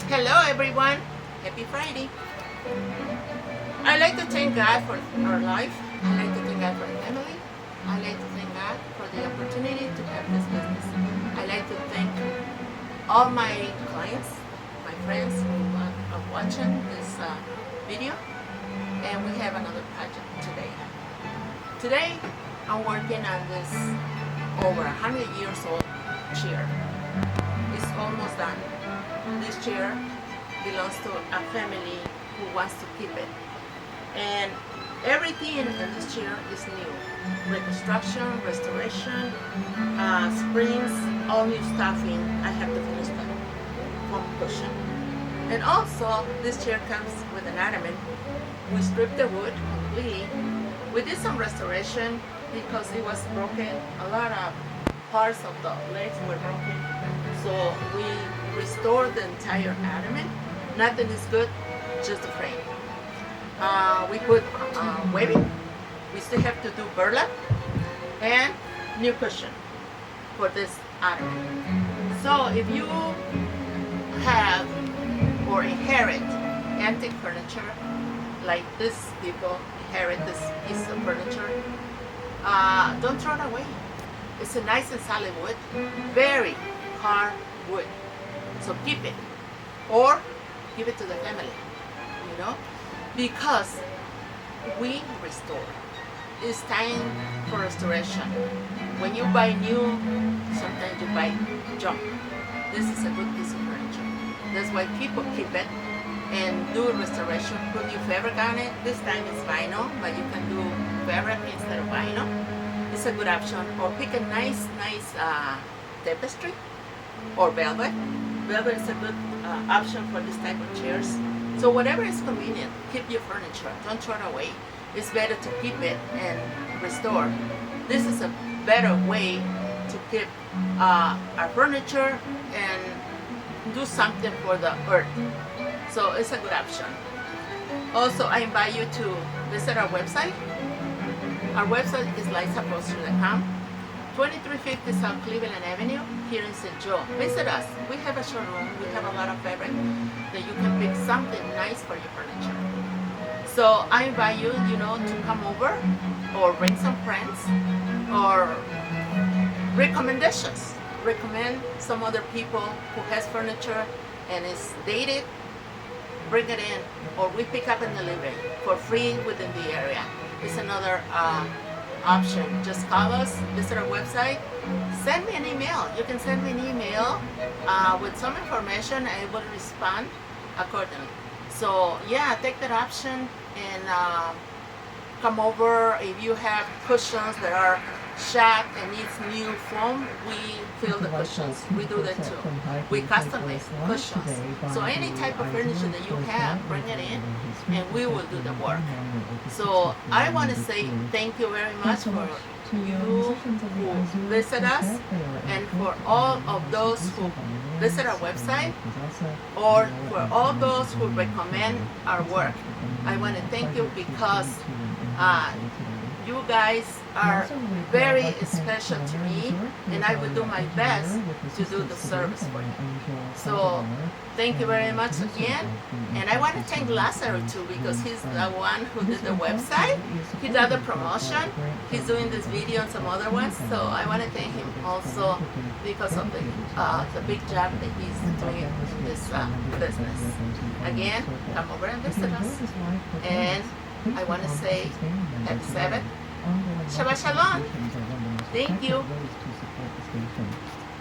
Hello everyone, happy Friday. I like to thank God for our life. I like to thank God for family. I like to thank God for the opportunity to have this business. I like to thank all my clients, my friends who are watching this video. And we have another project today. Today I'm working on this over 100 years old chair. It's almost done. This chair belongs to a family who wants to keep it. And everything in this chair is new. Reconstruction, restoration, springs, all new stuffing. I have to finish that foam cushion. And also, this chair comes with an ottoman. We stripped the wood completely. We did some restoration because it was broken. A lot of parts of the legs were broken. So we restored the entire ottoman. Nothing is good, just the frame. We put webbing. We still have to do burlap and new cushion for this ottoman. So if you have or inherit antique furniture, like this people inherit this piece of furniture, don't throw it away. It's a nice and solid wood, very hard wood. So keep it or give it to the family, because we restore. It's time for restoration. When you buy new, sometimes you buy junk. This is a good piece of furniture. That's why people keep it and do restoration, put new fabric on it. This time it's vinyl, but you can do fabric instead of vinyl. It's a good option. Or pick a nice tapestry or velvet. Velvet is a good option for this type of chairs. So whatever is convenient, keep your furniture. Don't throw it away. It's better to keep it and restore. This is a better way to keep our furniture and do something for the earth. So it's a good option. Also, I invite you to visit our website. Our website is upholstery.com. 2350 South Cleveland Avenue here in St. Joe. Visit us. We have a showroom. We have a lot of fabric that you can pick something nice for your furniture. So I invite you, to come over or bring some friends or recommendations. Recommend some other people who has furniture and is dated. Bring it in, or we pick up and deliver for free within the area. It's another option. Just call us, visit our website, send me an email. You can send me an email with some information and I will respond accordingly. So yeah, take that option and come over. If you have cushions that are shot and needs new foam, we fill the cushions. We do that too. We custom make cushions. So any type of furniture that you have, bring it in and we will do the work. So I want to say thank you very much for you who visit us and for all of those who visit our website or for all those who recommend our work. I want to thank you because you guys are very special to me and I will do my best to do the service for you. So thank you very much again. And I want to thank Lazaro too because he's the one who did the website. He did the promotion. He's doing this video and some other ones. So I want to thank him also because of the big job that he's doing in this business. Again, come over and visit us. And I want to say happy Sabbath. Shabbat Shalom. Thank you.